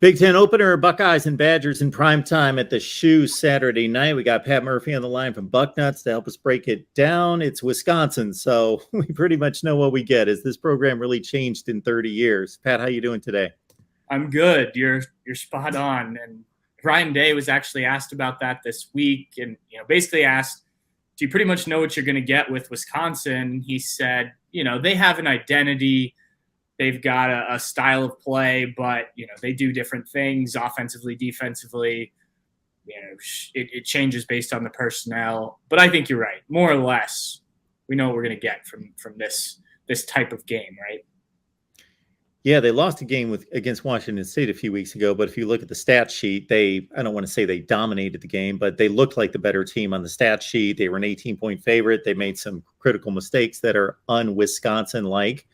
Big Ten opener, Buckeyes and Badgers in prime time at the Shoe Saturday night. We got Pat Murphy on the line from Bucknuts to help us break it down. It's Wisconsin, so we pretty much know what we get. Has this program really changed in 30 years? Pat, how you doing today? I'm good. You're spot on. And Ryan Day was actually asked about that this week, and basically asked, "Do you pretty much know what you're going to get with Wisconsin?" He said, they have an identity. They've got a style of play, but they do different things offensively, defensively. It changes based on the personnel. But I think you're right. More or less, we know what we're going to get from this type of game, right? Yeah, they lost a game against Washington State a few weeks ago, but if you look at the stat sheet, I don't want to say they dominated the game, but they looked like the better team on the stat sheet. They were an 18-point favorite. They made some critical mistakes that are un-Wisconsin-like.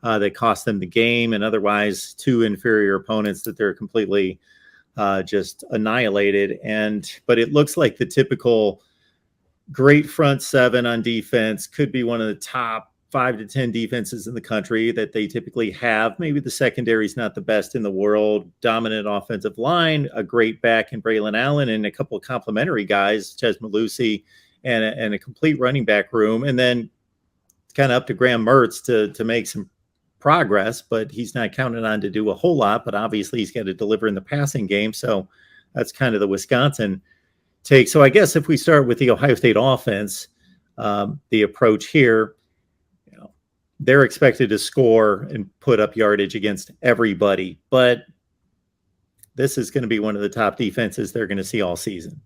That cost them the game, and otherwise two inferior opponents that they're completely just annihilated. But it looks like the typical great front seven on defense, could be one of the top 5 to 10 defenses in the country that they typically have. Maybe the secondary is not the best in the world. Dominant offensive line, a great back in Braylon Allen, and a couple of complimentary guys, Ches Malusi, and a complete running back room. And then kind of up to Graham Mertz to make some progress, but he's not counted on to do a whole lot. But obviously he's got to deliver in the passing game. So that's kind of the Wisconsin take. So I guess if we start with the Ohio State offense, the approach here, they're expected to score and put up yardage against everybody, but this is going to be one of the top defenses they're going to see all season.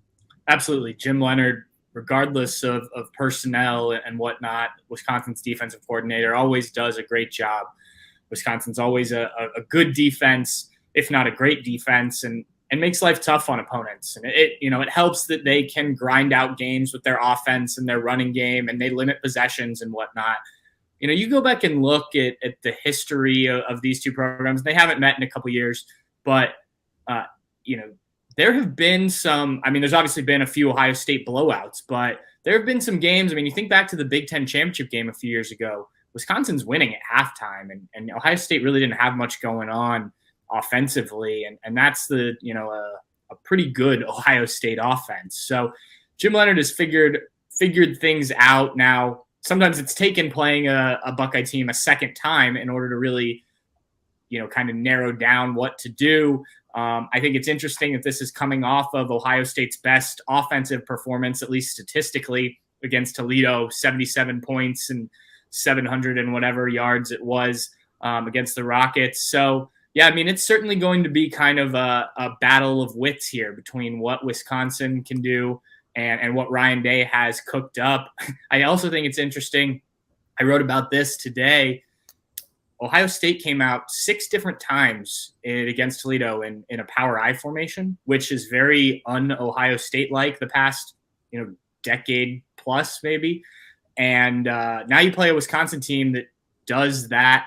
Absolutely. Jim Leonard, regardless of personnel and whatnot, Wisconsin's defensive coordinator always does a great job. Wisconsin's always a good defense, if not a great defense, and makes life tough on opponents. And it helps that they can grind out games with their offense and their running game, and they limit possessions and whatnot. You go back and look at the history of these two programs. They haven't met in a couple years, but there have been some. There's obviously been a few Ohio State blowouts, but there have been some games. You think back to the Big Ten championship game a few years ago. Wisconsin's winning at halftime, and Ohio State really didn't have much going on offensively, and that's a pretty good Ohio State offense. So Jim Leonard has figured things out now. Sometimes it's taken playing a Buckeye team a second time in order to really, kind of narrow down what to do. I think it's interesting that this is coming off of Ohio State's best offensive performance, at least statistically, against Toledo, 77 points and 700 and whatever yards it was against the Rockets. So, yeah, it's certainly going to be kind of a battle of wits here between what Wisconsin can do and what Ryan Day has cooked up. I also think it's interesting. I wrote about this today. Ohio State came out 6 different times against Toledo in a power I formation, which is very un-Ohio State-like the past, decade plus maybe. And now you play a Wisconsin team that does that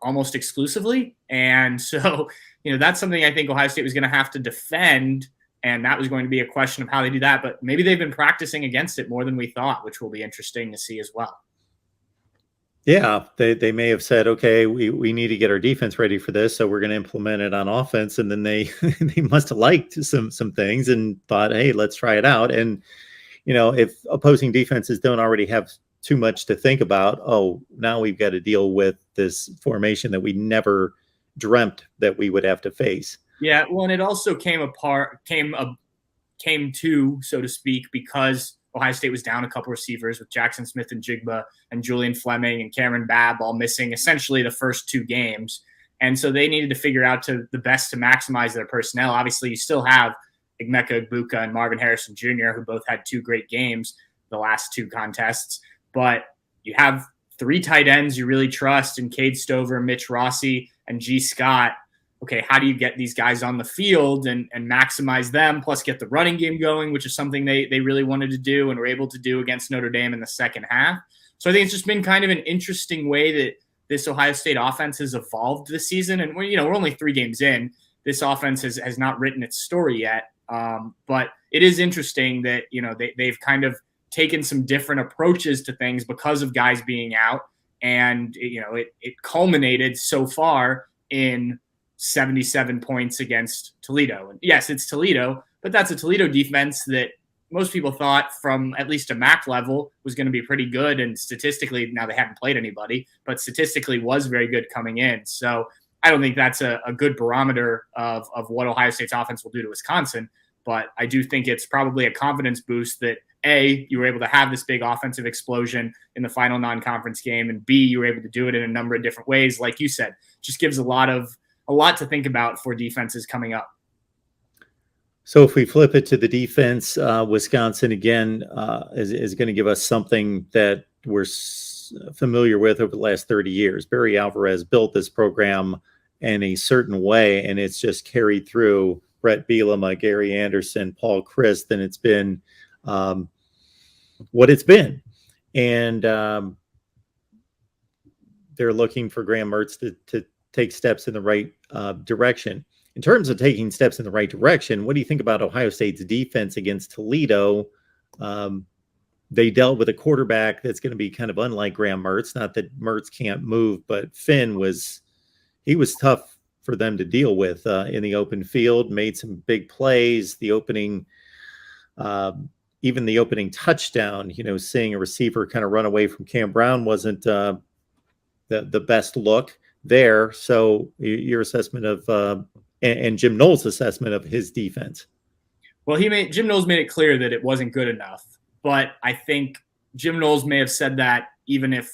almost exclusively. And so, that's something I think Ohio State was going to have to defend. And that was going to be a question of how they do that. But maybe they've been practicing against it more than we thought, which will be interesting to see as well. Yeah, they may have said, okay, we need to get our defense ready for this, so we're going to implement it on offense. And then they must have liked some things and thought, hey, let's try it out. And, if opposing defenses don't already have too much to think about, now we've got to deal with this formation that we never dreamt that we would have to face. Yeah, well, and it also came to, so to speak, because Ohio State was down a couple receivers with Jackson Smith and Jigba and Julian Fleming and Cameron Babb all missing essentially the first 2 games. And so they needed to figure out the best to maximize their personnel. Obviously, you still have Emeka Egbuka and Marvin Harrison Jr., who both had 2 great games the last 2 contests. But you have 3 tight ends you really trust in Cade Stover, Mitch Rossi, and G. Scott. Okay, how do you get these guys on the field and maximize them, plus get the running game going, which is something they really wanted to do and were able to do against Notre Dame in the second half. So I think it's just been kind of an interesting way that this Ohio State offense has evolved this season. And we're only 3 games in. This offense has not written its story yet. But it is interesting that, they've kind of taken some different approaches to things because of guys being out. And, it culminated so far in 77 points against Toledo. And yes, it's Toledo, but that's a Toledo defense that most people thought from at least a MAC level was going to be pretty good. And statistically, now they haven't played anybody, but statistically was very good coming in. So I don't think that's a good barometer of what Ohio State's offense will do to Wisconsin. But I do think it's probably a confidence boost that A, you were able to have this big offensive explosion in the final non-conference game, and B, you were able to do it in a number of different ways. Like you said, just gives a lot to think about for defenses coming up. So if we flip it to the defense, Wisconsin again is going to give us something that we're familiar with over the last 30 years. Barry Alvarez built this program in a certain way, and it's just carried through Brett Bielema, Gary Anderson, Paul Christ, and it's been what it's been. And they're looking for Graham Mertz to take steps in the right direction. In terms of taking steps in the right direction, what do you think about Ohio State's defense against Toledo? They dealt with a quarterback that's going to be kind of unlike Graham Mertz. Not that Mertz can't move, but Finn was tough for them to deal with in the open field, made some big plays. The opening, even the opening touchdown, seeing a receiver kind of run away from Cam Brown wasn't the best look there. So your assessment of and Jim Knowles' assessment of his defense. Well, Jim Knowles made it clear that it wasn't good enough, but I think Jim Knowles may have said that even if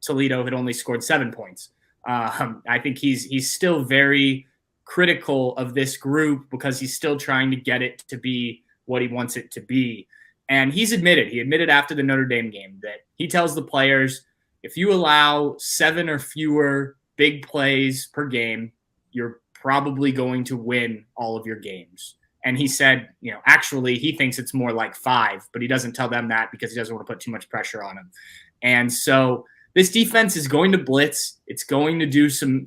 Toledo had only scored 7 points. I think he's still very critical of this group because he's still trying to get it to be what he wants it to be. And he admitted after the Notre Dame game that he tells the players, if you allow 7 or fewer big plays per game, you're probably going to win all of your games. And he said, actually he thinks it's more like 5, but he doesn't tell them that because he doesn't want to put too much pressure on them. And so this defense is going to blitz. It's going to do some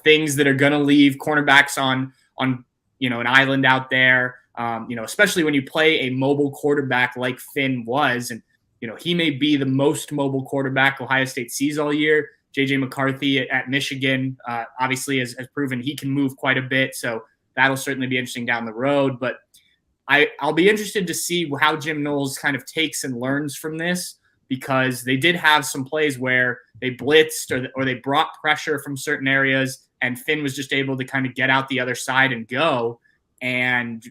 things that are going to leave cornerbacks on an island out there. Especially when you play a mobile quarterback like Finn was, and he may be the most mobile quarterback Ohio State sees all year. J.J. McCarthy at Michigan obviously has proven he can move quite a bit, so that'll certainly be interesting down the road. But I'll be interested to see how Jim Knowles kind of takes and learns from this, because they did have some plays where they blitzed or they brought pressure from certain areas, and Finn was just able to kind of get out the other side and go. And,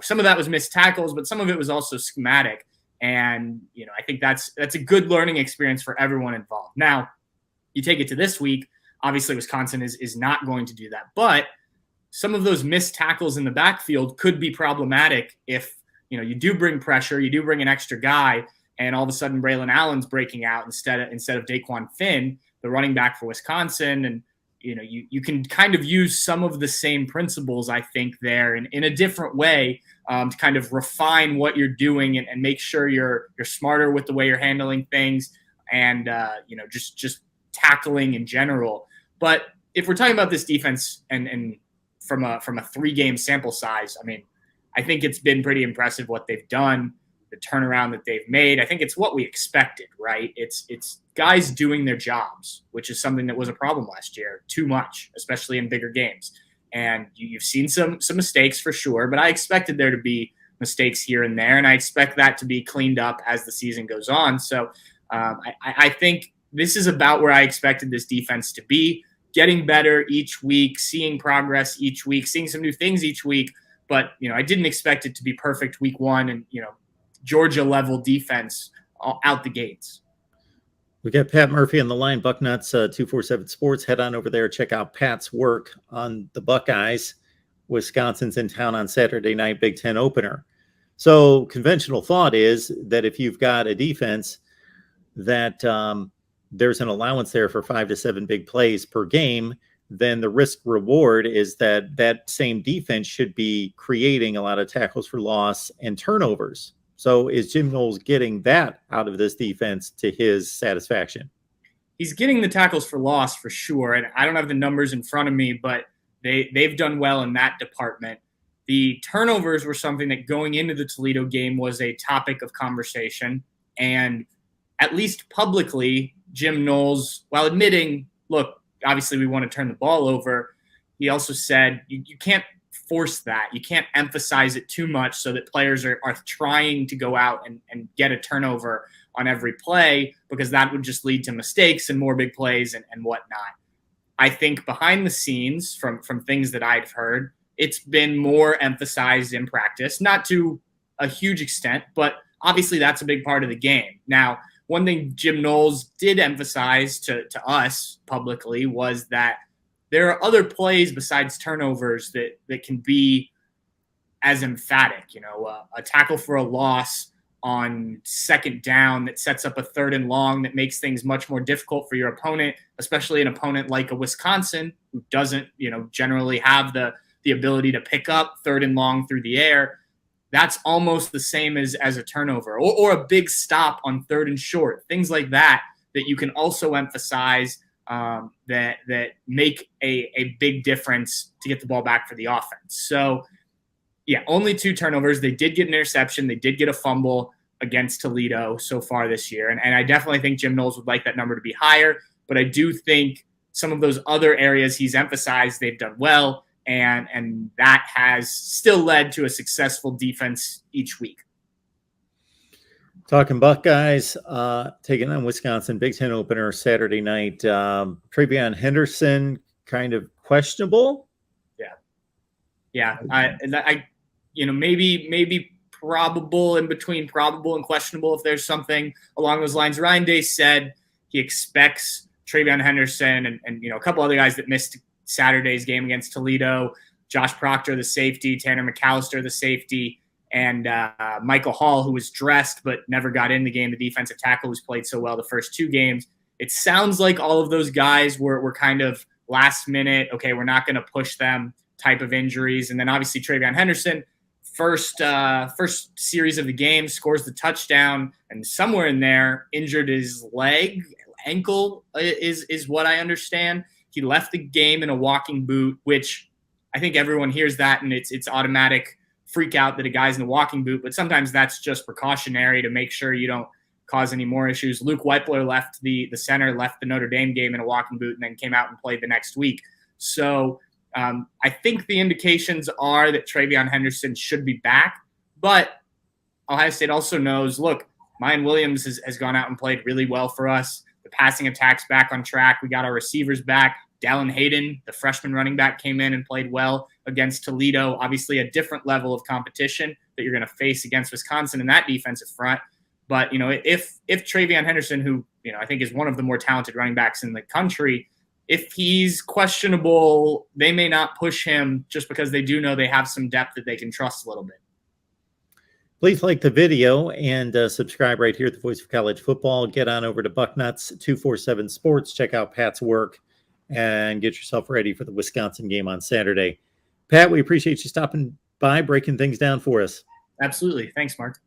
some of that was missed tackles, but some of it was also schematic. And, I think that's a good learning experience for everyone involved. Now, you take it to this week, obviously Wisconsin is not going to do that. But some of those missed tackles in the backfield could be problematic if, you do bring pressure, you do bring an extra guy, and all of a sudden Braylon Allen's breaking out instead of Daquan Finn, the running back for Wisconsin. And, you can kind of use some of the same principles, I think, there in a different way to kind of refine what you're doing and make sure you're smarter with the way you're handling things and, just tackling in general. But if we're talking about this defense and from a 3-game sample size, I think it's been pretty impressive what they've done, the turnaround that they've made. I think it's what we expected, right? It's guys doing their jobs, which is something that was a problem last year, too much, especially in bigger games. And you've seen some mistakes for sure, but I expected there to be mistakes here and there, and I expect that to be cleaned up as the season goes on. So I think this is about where I expected this defense to be, getting better each week, seeing progress each week, seeing some new things each week. But, I didn't expect it to be perfect week 1 and, Georgia-level defense out the gates. We got Pat Murphy on the line, Bucknuts 247 Sports. Head on over there. Check out Pat's work on the Buckeyes. Wisconsin's in town on Saturday night, Big Ten opener. So conventional thought is that if you've got a defense that there's an allowance there for 5 to 7 big plays per game, then the risk reward is that same defense should be creating a lot of tackles for loss and turnovers. So is Jim Knowles getting that out of this defense to his satisfaction? He's getting the tackles for loss for sure. And I don't have the numbers in front of me, but they've done well in that department. The turnovers were something that going into the Toledo game was a topic of conversation. And at least publicly, Jim Knowles, while admitting, look, obviously we want to turn the ball over. He also said you can't force that. You can't emphasize it too much so that players are trying to go out and get a turnover on every play, because that would just lead to mistakes and more big plays and whatnot. I think behind the scenes, from things that I've heard, it's been more emphasized in practice, not to a huge extent, but obviously that's a big part of the game. Now, one thing Jim Knowles did emphasize to us publicly was that there are other plays besides turnovers that can be as emphatic. A tackle for a loss on second down that sets up a 3rd and long that makes things much more difficult for your opponent, especially an opponent like a Wisconsin who doesn't, generally have the ability to pick up 3rd and long through the air. That's almost the same as a turnover or a big stop on 3rd and short, things like that you can also emphasize that make a big difference to get the ball back for the offense. So, yeah, only 2 turnovers. They did get an interception. They did get a fumble against Toledo so far this year. And I definitely think Jim Knowles would like that number to be higher. But I do think some of those other areas he's emphasized, they've done well. And that has still led to a successful defense each week. Talking Buckeyes, taking on Wisconsin, Big Ten opener Saturday night. Travion Henderson, kind of questionable. Yeah. I maybe probable, in between probable and questionable, if there's something along those lines. Ryan Day said he expects Travion Henderson and a couple other guys that missed Saturday's game against Toledo, Josh Proctor, the safety, Tanner McAllister, the safety, and Michael Hall, who was dressed but never got in the game, the defensive tackle who's played so well the first 2 games. It sounds like all of those guys were kind of last minute, okay, we're not going to push them type of injuries. And then obviously Travion Henderson, first series of the game, scores the touchdown, and somewhere in there injured his ankle is what I understand. He left the game in a walking boot, which I think everyone hears that and it's automatic freak out that a guy's in a walking boot, but sometimes that's just precautionary to make sure you don't cause any more issues. Luke Weipler left the center, left the Notre Dame game in a walking boot, and then came out and played the next week. So I think the indications are that Travion Henderson should be back, but Ohio State also knows, look, Mayan Williams has gone out and played really well for us. The passing attack's back on track. We got our receivers back. Dallin Hayden, the freshman running back, came in and played well against Toledo. Obviously a different level of competition that you're going to face against Wisconsin in that defensive front. But, if Travion Henderson, who, I think is one of the more talented running backs in the country, if he's questionable, they may not push him just because they do know they have some depth that they can trust a little bit. Please like the video and subscribe right here at the Voice of College Football. Get on over to Bucknuts 247 Sports. Check out Pat's work and get yourself ready for the Wisconsin game on Saturday. Pat, we appreciate you stopping by, breaking things down for us. Absolutely. Thanks, Mark.